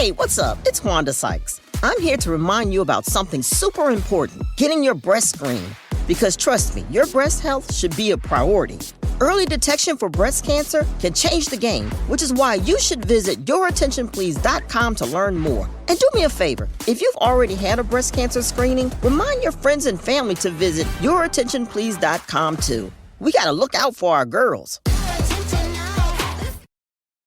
Hey, what's up? It's Wanda Sykes. I'm here to remind you about something super important, getting your breast screened. Because trust me, your breast health should be a priority. Early detection for breast cancer can change the game, which is why you should visit yourattentionplease.com to learn more. And do me a favor, if you've already had a breast cancer screening, remind your friends and family to visit yourattentionplease.com too. We gotta look out for our girls.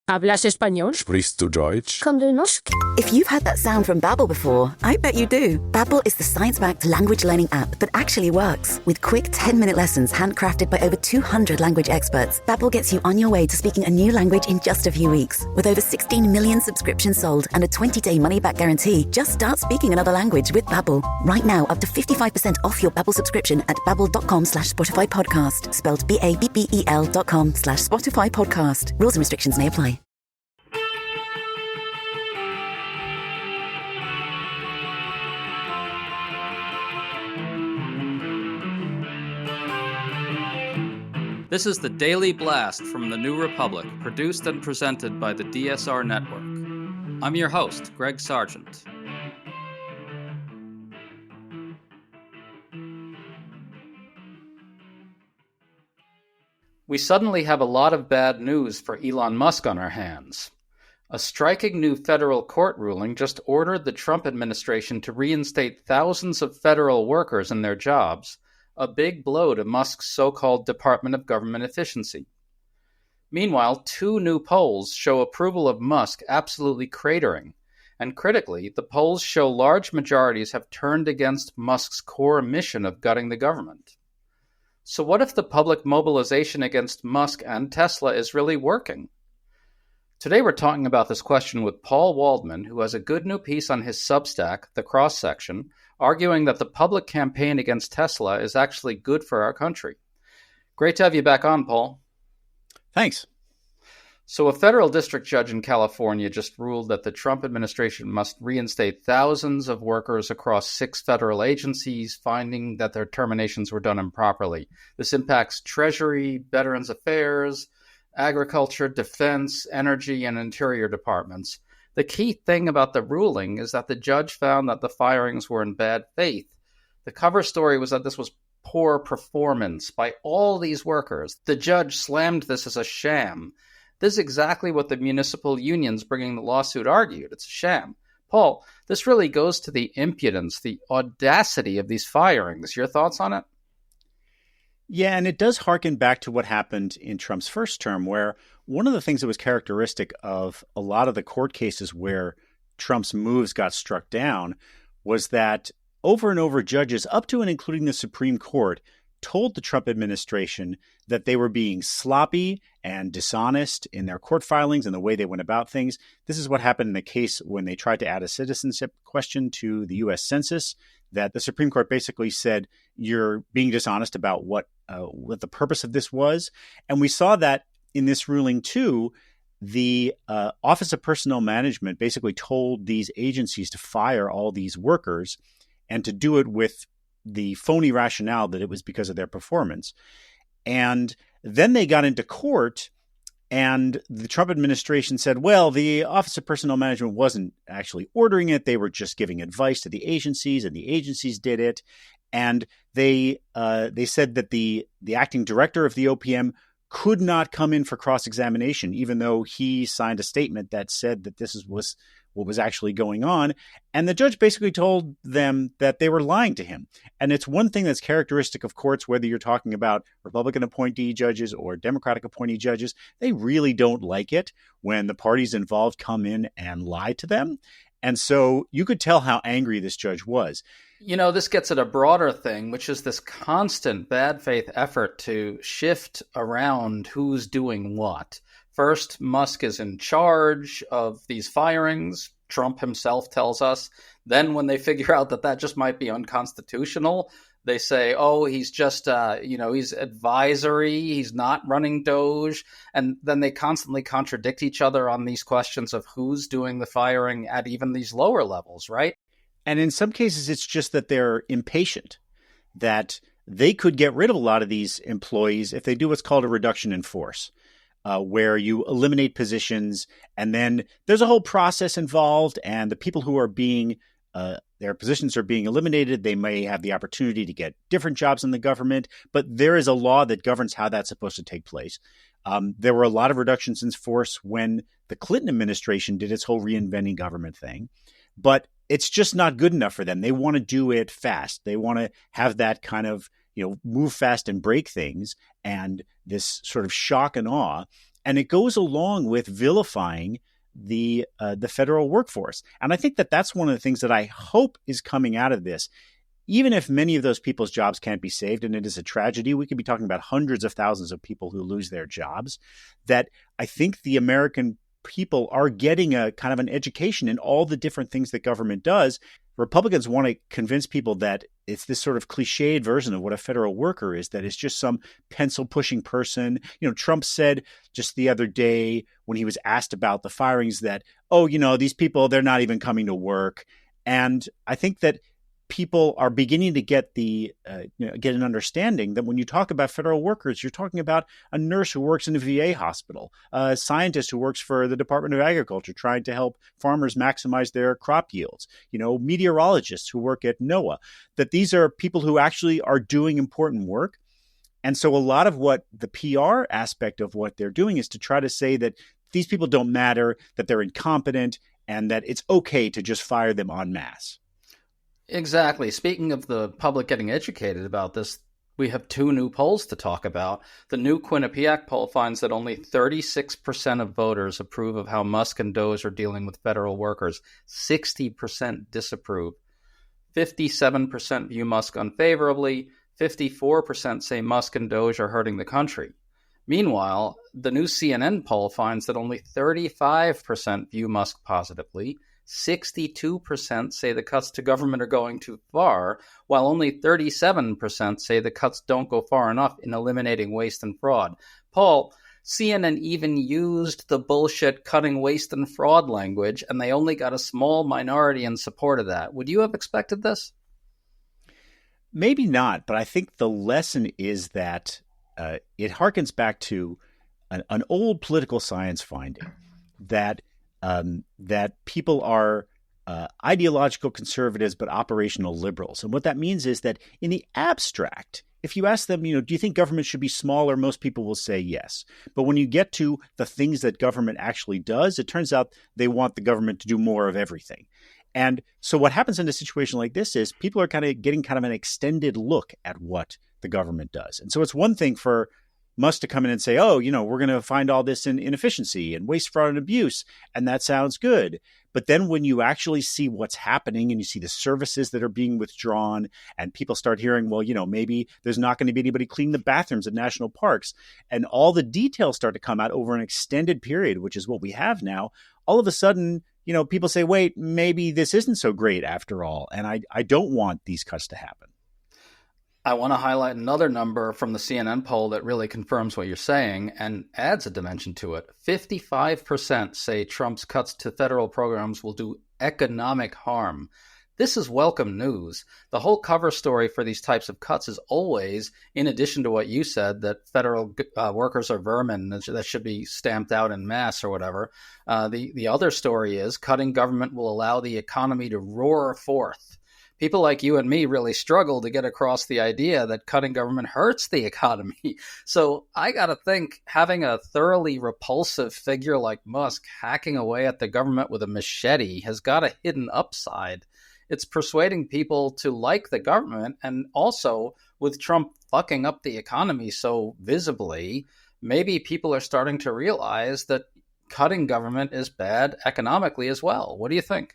¿Hablas español? Sprichst du Deutsch? Kan du norsk? If you've heard that sound from Babbel before, I bet you do. Babbel is the science-backed language learning app that actually works. With quick 10-minute lessons handcrafted by over 200 language experts, Babbel gets you on your way to speaking a new language in just a few weeks. With over 16 million subscriptions sold and a 20-day money-back guarantee, just start speaking another language with Babbel. Right now, up to 55% off your Babbel subscription at babbel.com/Spotify podcast. Spelled BABBEL.com/Spotify podcast. Rules and restrictions may apply. This is the Daily Blast from the New Republic, produced and presented by the DSR Network. I'm your host, Greg Sargent. We suddenly have a lot of bad news for Elon Musk on our hands. A striking new federal court ruling just ordered the Trump administration to reinstate thousands of federal workers in their jobs, a big blow to Musk's so-called Department of Government Efficiency. Meanwhile, 2 new polls show approval of Musk absolutely cratering, and critically, the polls show large majorities have turned against Musk's core mission of gutting the government. So what if the public mobilization against Musk and Tesla is really working? Today we're talking about this question with Paul Waldman, who has a good new piece on his Substack, The Cross Section, arguing that the public campaign against Tesla is actually good for our country. Great to have you back on, Paul. Thanks. So a federal district judge in California just ruled that the Trump administration must reinstate thousands of workers across 6 federal agencies, finding that their terminations were done improperly. This impacts Treasury, Veterans Affairs, Agriculture, Defense, Energy, and Interior departments. The key thing about the ruling is that the judge found that the firings were in bad faith. The cover story was that this was poor performance by all these workers. The judge slammed this as a sham. This is exactly what the municipal unions bringing the lawsuit argued. It's a sham. Paul, this really goes to the impudence, the audacity of these firings. Your thoughts on it? Yeah, and it does harken back to what happened in Trump's first term, where one of the things that was characteristic of a lot of the court cases where Trump's moves got struck down was that over and over judges, up to and including the Supreme Court, told the Trump administration that they were being sloppy and dishonest in their court filings and the way they went about things. This is what happened in the case when they tried to add a citizenship question to the U.S. Census, that the Supreme Court basically said, you're being dishonest about what the purpose of this was. And we saw that in this ruling, too. The Office of Personnel Management basically told these agencies to fire all these workers and to do it with the phony rationale that it was because of their performance. And then they got into court, and the Trump administration said, well, the Office of Personnel Management wasn't actually ordering it. They were just giving advice to the agencies, and the agencies did it. And they said that the acting director of the OPM could not come in for cross-examination, even though he signed a statement that said that this was what was actually going on. And the judge basically told them that they were lying to him. And it's one thing that's characteristic of courts, whether you're talking about Republican appointee judges or Democratic appointee judges, they really don't like it when the parties involved come in and lie to them. And so you could tell how angry this judge was. You know, this gets at a broader thing, which is this constant bad faith effort to shift around who's doing what. First, Musk is in charge of these firings, Trump himself tells us. Then when they figure out that that just might be unconstitutional, they say, oh, he's just, he's advisory, he's not running DOGE. And then they constantly contradict each other on these questions of who's doing the firing at even these lower levels, right? And in some cases, it's just that they're impatient, that they could get rid of a lot of these employees if they do what's called a reduction in force. where you eliminate positions, and then there's a whole process involved, and the people who are being their positions are being eliminated. They may have the opportunity to get different jobs in the government, but there is a law that governs how that's supposed to take place. There were a lot of reductions in force when the Clinton administration did its whole reinventing government thing, but it's just not good enough for them. They want to do it fast. They want to have that kind of, move fast and break things, and this sort of shock and awe. And it goes along with vilifying the federal workforce. And I think that that's one of the things that I hope is coming out of this. Even if many of those people's jobs can't be saved, and it is a tragedy, we could be talking about hundreds of thousands of people who lose their jobs, that I think the American people are getting a kind of an education in all the different things that government does. Republicans want to convince people that it's this sort of cliched version of what a federal worker is, that it's just some pencil-pushing person. Trump said just the other day when he was asked about the firings that, these people, they're not even coming to work. And I think that people are beginning to get get an understanding that when you talk about federal workers, you're talking about a nurse who works in a VA hospital, a scientist who works for the Department of Agriculture trying to help farmers maximize their crop yields, meteorologists who work at NOAA, that these are people who actually are doing important work. And so a lot of what the PR aspect of what they're doing is to try to say that these people don't matter, that they're incompetent, and that it's okay to just fire them en masse. Exactly. Speaking of the public getting educated about this, we have two new polls to talk about. The new Quinnipiac poll finds that only 36% of voters approve of how Musk and DOGE are dealing with federal workers. 60% disapprove. 57% view Musk unfavorably. 54% say Musk and DOGE are hurting the country. Meanwhile, the new CNN poll finds that only 35% view Musk positively. 62% say the cuts to government are going too far, while only 37% say the cuts don't go far enough in eliminating waste and fraud. Paul, CNN even used the bullshit cutting waste and fraud language, and they only got a small minority in support of that. Would you have expected this? Maybe not, but I think the lesson is that it harkens back to an old political science finding that people are ideological conservatives but operational liberals. And what that means is that in the abstract, if you ask them, do you think government should be smaller? Most people will say yes. But when you get to the things that government actually does, it turns out they want the government to do more of everything. And so what happens in a situation like this is people are kind of getting kind of an extended look at what the government does. And so it's one thing for Musk to come in and say, we're going to find all this in inefficiency and waste, fraud, and abuse. And that sounds good. But then when you actually see what's happening and you see the services that are being withdrawn and people start hearing, maybe there's not going to be anybody cleaning the bathrooms at national parks, and all the details start to come out over an extended period, which is what we have now, all of a sudden, people say, wait, maybe this isn't so great after all. And I don't want these cuts to happen. I want to highlight another number from the CNN poll that really confirms what you're saying and adds a dimension to it. 55% say Trump's cuts to federal programs will do economic harm. This is welcome news. The whole cover story for these types of cuts is always, in addition to what you said, that federal workers are vermin that should be stamped out en masse or whatever. The other story is cutting government will allow the economy to roar forth. People like you and me really struggle to get across the idea that cutting government hurts the economy. So I got to think having a thoroughly repulsive figure like Musk hacking away at the government with a machete has got a hidden upside. It's persuading people to like the government, and also with Trump fucking up the economy so visibly, maybe people are starting to realize that cutting government is bad economically as well. What do you think?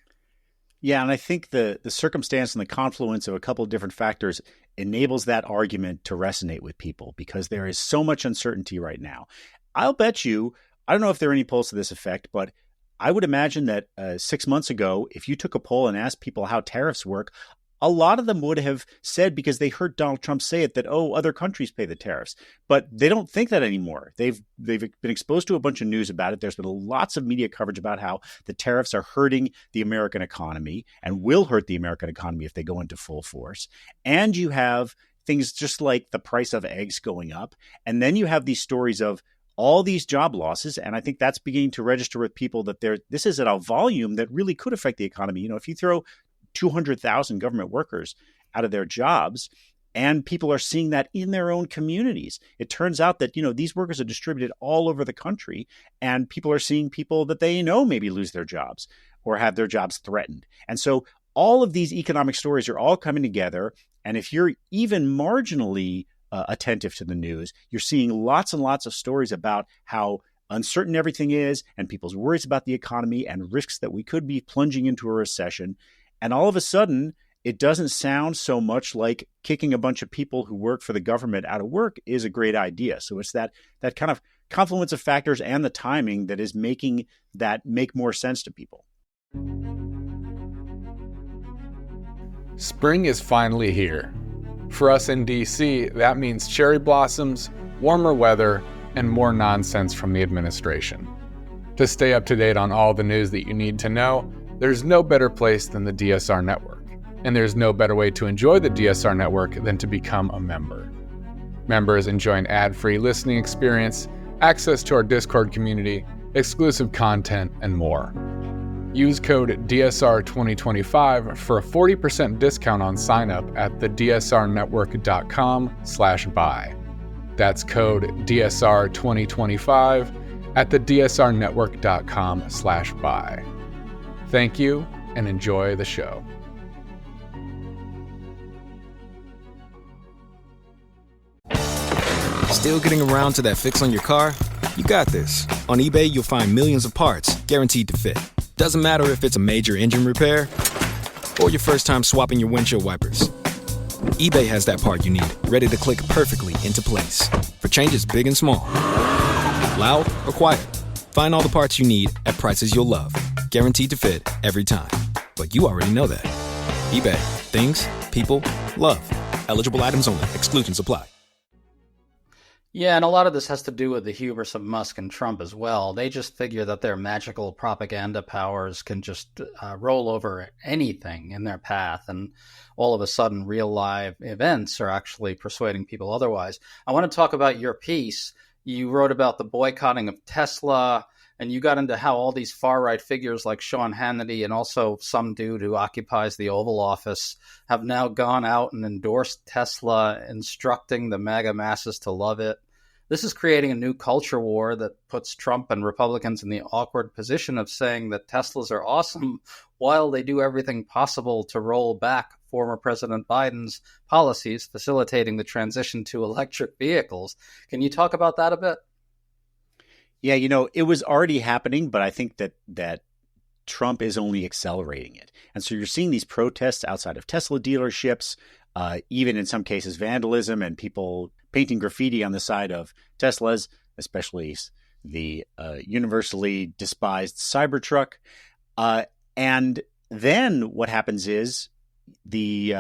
Yeah, and I think the circumstance and the confluence of a couple of different factors enables that argument to resonate with people because there is so much uncertainty right now. I'll bet you, I don't know if there are any polls to this effect, but I would imagine that 6 months ago, if you took a poll and asked people how tariffs work, a lot of them would have said, because they heard Donald Trump say it, that, other countries pay the tariffs. But they don't think that anymore. They've been exposed to a bunch of news about it. There's been lots of media coverage about how the tariffs are hurting the American economy and will hurt the American economy if they go into full force. And you have things just like the price of eggs going up. And then you have these stories of all these job losses. And I think that's beginning to register with people that this is at a volume that really could affect the economy. If you throw 200,000 government workers out of their jobs, and people are seeing that in their own communities. It turns out that, these workers are distributed all over the country, and people are seeing people that they know maybe lose their jobs or have their jobs threatened. And so all of these economic stories are all coming together. And if you're even marginally attentive to the news, you're seeing lots and lots of stories about how uncertain everything is and people's worries about the economy and risks that we could be plunging into a recession. And all of a sudden, it doesn't sound so much like kicking a bunch of people who work for the government out of work is a great idea. So it's that kind of confluence of factors and the timing that is making that make more sense to people. Spring is finally here. For us in DC, that means cherry blossoms, warmer weather, and more nonsense from the administration. To stay up to date on all the news that you need to know, there's no better place than the DSR network. And there's no better way to enjoy the DSR network than to become a member. Members enjoy an ad-free listening experience, access to our Discord community, exclusive content, and more. Use code DSR2025 for a 40% discount on sign-up at thedsrnetwork.com/buy. That's code DSR2025 at thedsrnetwork.com/buy. Thank you, and enjoy the show. Still getting around to that fix on your car? You got this. On eBay, you'll find millions of parts guaranteed to fit. Doesn't matter if it's a major engine repair or your first time swapping your windshield wipers. eBay has that part you need, ready to click perfectly into place for changes big and small. Loud or quiet, find all the parts you need at prices you'll love. Guaranteed to fit every time. But you already know that. eBay. Things, people, love. Eligible items only. Exclusions apply. Yeah, and a lot of this has to do with the hubris of Musk and Trump as well. They just figure that their magical propaganda powers can just roll over anything in their path, and all of a sudden real live events are actually persuading people otherwise. I want to talk about your piece. You wrote about the boycotting of Tesla, and you got into how all these far-right figures like Sean Hannity and also some dude who occupies the Oval Office have now gone out and endorsed Tesla, instructing the MAGA masses to love it. This is creating a new culture war that puts Trump and Republicans in the awkward position of saying that Teslas are awesome while they do everything possible to roll back former President Biden's policies, facilitating the transition to electric vehicles. Can you talk about that a bit? Yeah, it was already happening, but I think that Trump is only accelerating it. And so you're seeing these protests outside of Tesla dealerships, even in some cases vandalism and people painting graffiti on the side of Teslas, especially the universally despised Cybertruck. And then what happens is the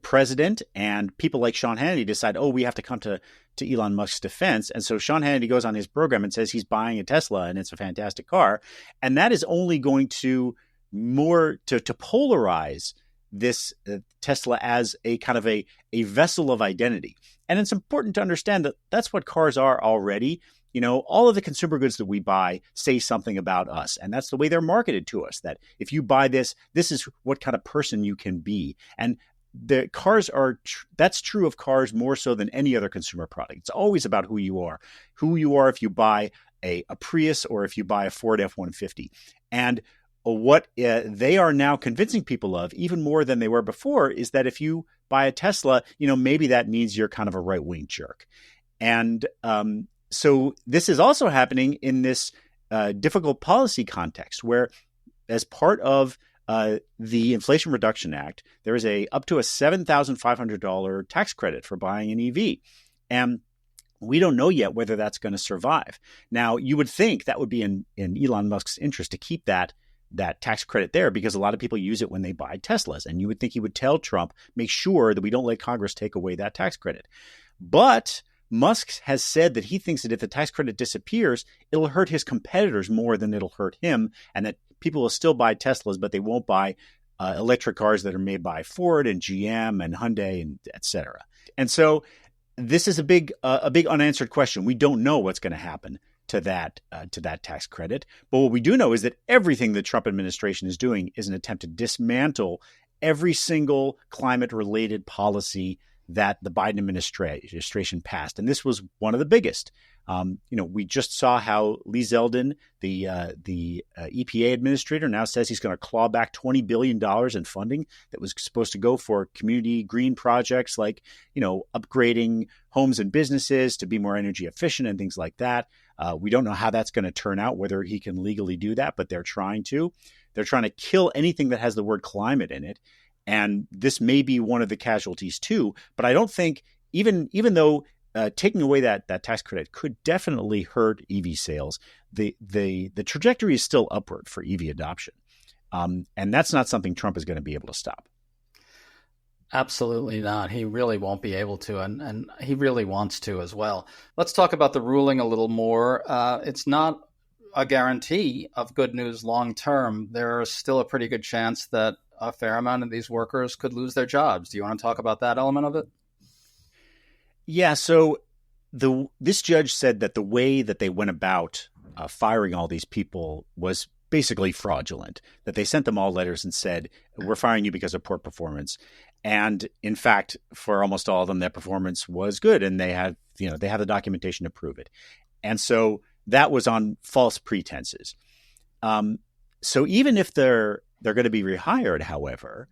president and people like Sean Hannity decide, we have to come to Elon Musk's defense. And so Sean Hannity goes on his program and says he's buying a Tesla and it's a fantastic car. And that is only going to to polarize this Tesla as a kind of a vessel of identity. And it's important to understand that that's what cars are already. All of the consumer goods that we buy say something about us. And that's the way they're marketed to us, that if you buy this, this is what kind of person you can be. And the cars that's true of cars more so than any other consumer product. It's always about who you are if you buy a Prius or if you buy a Ford F-150. And what they are now convincing people of, even more than they were before, is that if you buy a Tesla, maybe that means you're kind of a right-wing jerk. And so this is also happening in this difficult policy context where, as part of the Inflation Reduction Act, there is up to a $7,500 tax credit for buying an EV. And we don't know yet whether that's going to survive. Now, you would think that would be in Elon Musk's interest to keep that tax credit there, because a lot of people use it when they buy Teslas. And you would think he would tell Trump, make sure that we don't let Congress take away that tax credit. But Musk has said that he thinks that if the tax credit disappears, it'll hurt his competitors more than it'll hurt him, and that people will still buy Teslas, but they won't buy electric cars that are made by Ford and GM and Hyundai and et cetera. And so this is a big unanswered question. We don't know what's going to happen to that tax credit. But what we do know is that everything the Trump administration is doing is an attempt to dismantle every single climate-related policy that the Biden administration passed. And this was one of the biggest. We just saw how Lee Zeldin, the EPA administrator, now says he's going to claw back $20 billion in funding that was supposed to go for community green projects like, upgrading homes and businesses to be more energy efficient and things like that. We don't know how that's going to turn out, whether he can legally do that, but they're trying to. They're trying to kill anything that has the word climate in it. And this may be one of the casualties too. But I don't think, even though taking away that tax credit could definitely hurt EV sales, the trajectory is still upward for EV adoption. And that's not something Trump is going to be able to stop. Absolutely not. He really won't be able to, and he really wants to as well. Let's talk about the ruling a little more. It's not a guarantee of good news long term. There's still a pretty good chance that a fair amount of these workers could lose their jobs. Do you want to talk about that element of it? Yeah, so this judge said that the way that they went about firing all these people was basically fraudulent, that they sent them all letters and said, we're firing you because of poor performance. And in fact, for almost all of them, their performance was good, and they have the documentation to prove it. And so that was on false pretenses. So even if they're going to be rehired, however,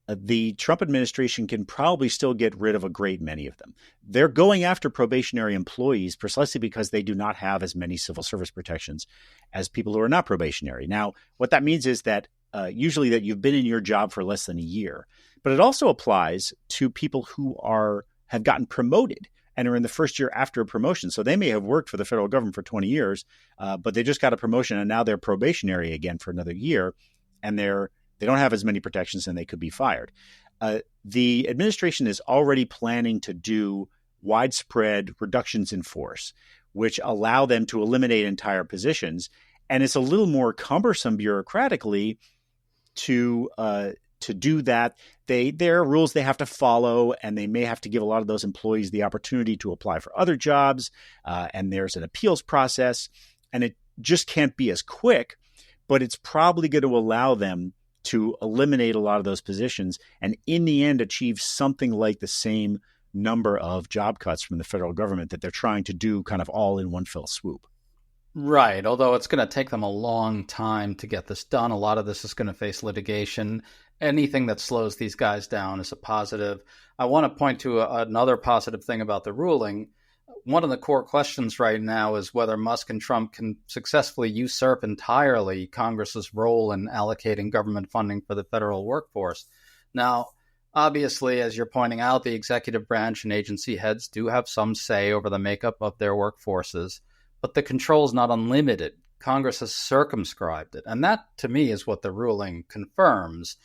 the Trump administration can probably still get rid of a great many of them. They're going after probationary employees precisely because they do not have as many civil service protections as people who are not probationary. Now, what that means is that usually that you've been in your job for less than a year, but it also applies to people who have gotten promoted and are in the first year after a promotion. So they may have worked for the federal government for 20 years, but they just got a promotion and now they're probationary again for another year, and they don't have as many protections and they could be fired. The administration is already planning to do widespread reductions in force, which allow them to eliminate entire positions. And it's a little more cumbersome bureaucratically to do that. There are rules they have to follow, and they may have to give a lot of those employees the opportunity to apply for other jobs. And there's an appeals process, and it just can't be as quick, but it's probably going to allow them to eliminate a lot of those positions and in the end achieve something like the same number of job cuts from the federal government that they're trying to do kind of all in one fell swoop. Right. Although it's going to take them a long time to get this done. A lot of this is going to face litigation. Anything that slows these guys down is a positive. I want to point to another positive thing about the ruling. One of the core questions right now is whether Musk and Trump can successfully usurp entirely Congress's role in allocating government funding for the federal workforce. Now, obviously, as you're pointing out, the executive branch and agency heads do have some say over the makeup of their workforces, but the control is not unlimited. Congress has circumscribed it. And that, to me, is what the ruling confirms.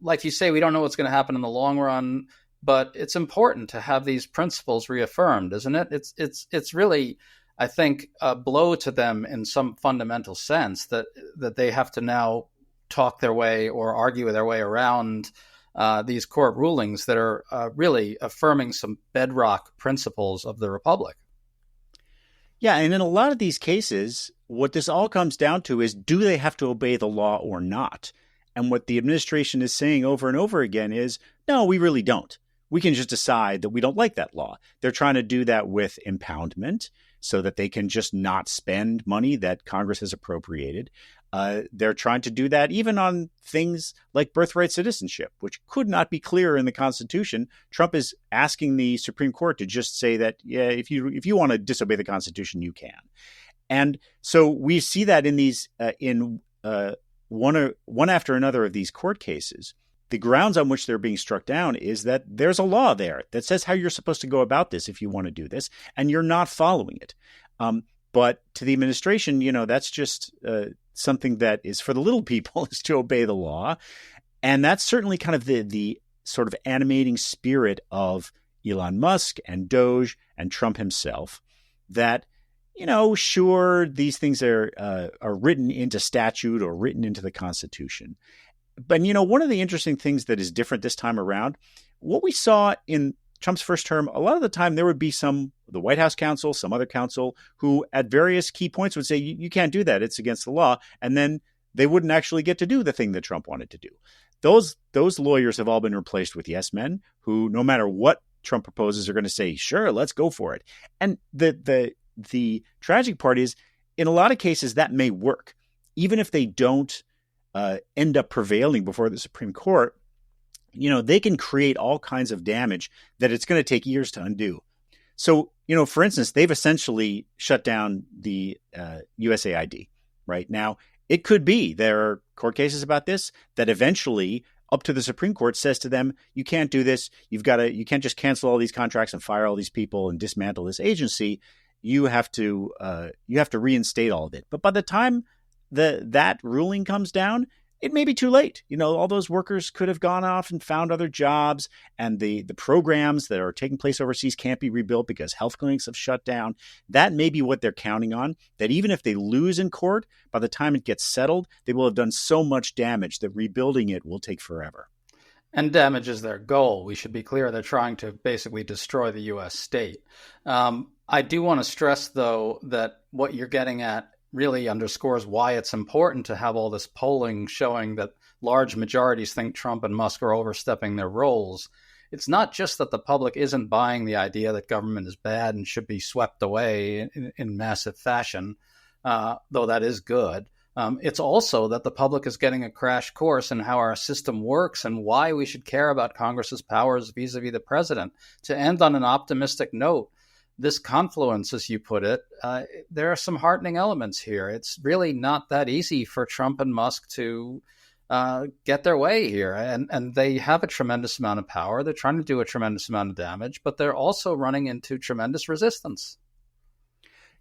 Like you say, we don't know what's going to happen in the long run, but it's important to have these principles reaffirmed, isn't it? It's really, I think, a blow to them in some fundamental sense that they have to now talk their way or argue their way around these court rulings that are really affirming some bedrock principles of the republic. Yeah, and in a lot of these cases, what this all comes down to is, do they have to obey the law or not? And what the administration is saying over and over again is, no, we really don't. We can just decide that we don't like that law. They're trying to do that with impoundment so that they can just not spend money that Congress has appropriated. They're trying to do that even on things like birthright citizenship, which could not be clearer in the Constitution. Trump is asking the Supreme Court to just say that, yeah, if you want to disobey the Constitution, you can. And so we see that in these one after another of these court cases. The grounds on which they're being struck down is that there's a law there that says how you're supposed to go about this if you want to do this, and you're not following it. But to the administration, that's just something that is for the little people, is to obey the law. And that's certainly kind of the sort of animating spirit of Elon Musk and DOGE and Trump himself, that, sure, these things are written into statute or written into the Constitution. But, one of the interesting things that is different this time around, what we saw in Trump's first term, a lot of the time there would be the White House counsel, some other counsel, who at various key points would say, you can't do that. It's against the law. And then they wouldn't actually get to do the thing that Trump wanted to do. Those lawyers have all been replaced with yes men who, no matter what Trump proposes, are going to say, sure, let's go for it. And the tragic part is, in a lot of cases, that may work. Even if they don't end up prevailing before the Supreme Court, they can create all kinds of damage that it's going to take years to undo. So, for instance, they've essentially shut down the USAID right now. It could be there are court cases about this that eventually up to the Supreme Court says to them, you can't do this. You can't just cancel all these contracts and fire all these people and dismantle this agency. You have to reinstate all of it. But by the time that ruling comes down, it may be too late. All those workers could have gone off and found other jobs, and the programs that are taking place overseas can't be rebuilt because health clinics have shut down. That may be what they're counting on, that even if they lose in court, by the time it gets settled, they will have done so much damage that rebuilding it will take forever. And damage is their goal. We should be clear they're trying to basically destroy the U.S. state. I do want to stress, though, that what you're getting at really underscores why it's important to have all this polling showing that large majorities think Trump and Musk are overstepping their roles. It's not just that the public isn't buying the idea that government is bad and should be swept away in massive fashion, though that is good. It's also that the public is getting a crash course in how our system works and why we should care about Congress's powers vis-a-vis the president. To end on an optimistic note, this confluence, as you put it, there are some heartening elements here. It's really not that easy for Trump and Musk to get their way here. And they have a tremendous amount of power. They're trying to do a tremendous amount of damage, but they're also running into tremendous resistance.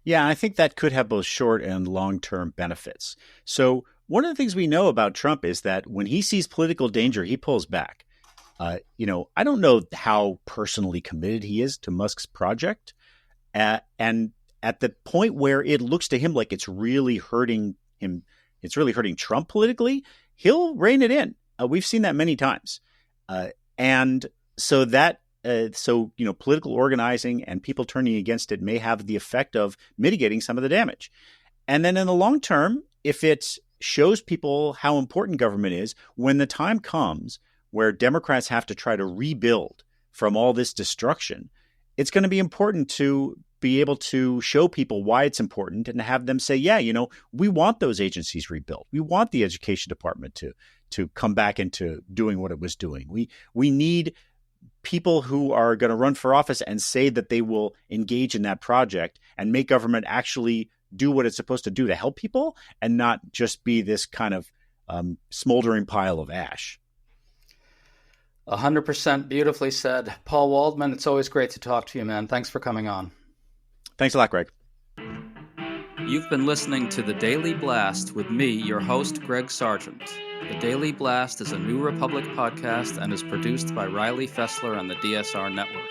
Yeah, I think that could have both short and long-term benefits. So one of the things we know about Trump is that when he sees political danger, he pulls back. I don't know how personally committed he is to Musk's project. And at the point where it looks to him like it's really hurting him, it's really hurting Trump politically, he'll rein it in. We've seen that many times. And so political organizing and people turning against it may have the effect of mitigating some of the damage. And then in the long term, if it shows people how important government is, when the time comes where Democrats have to try to rebuild from all this destruction, it's going to be important to be able to show people why it's important and have them say, yeah, we want those agencies rebuilt. We want the education department to come back into doing what it was doing. We need people who are going to run for office and say that they will engage in that project and make government actually do what it's supposed to do to help people and not just be this kind of smoldering pile of ash. 100% beautifully said. Paul Waldman, it's always great to talk to you, man. Thanks for coming on. Thanks a lot, Greg. You've been listening to The Daily Blast with me, your host, Greg Sargent. The Daily Blast is a New Republic podcast and is produced by Riley Fessler and the DSR Network.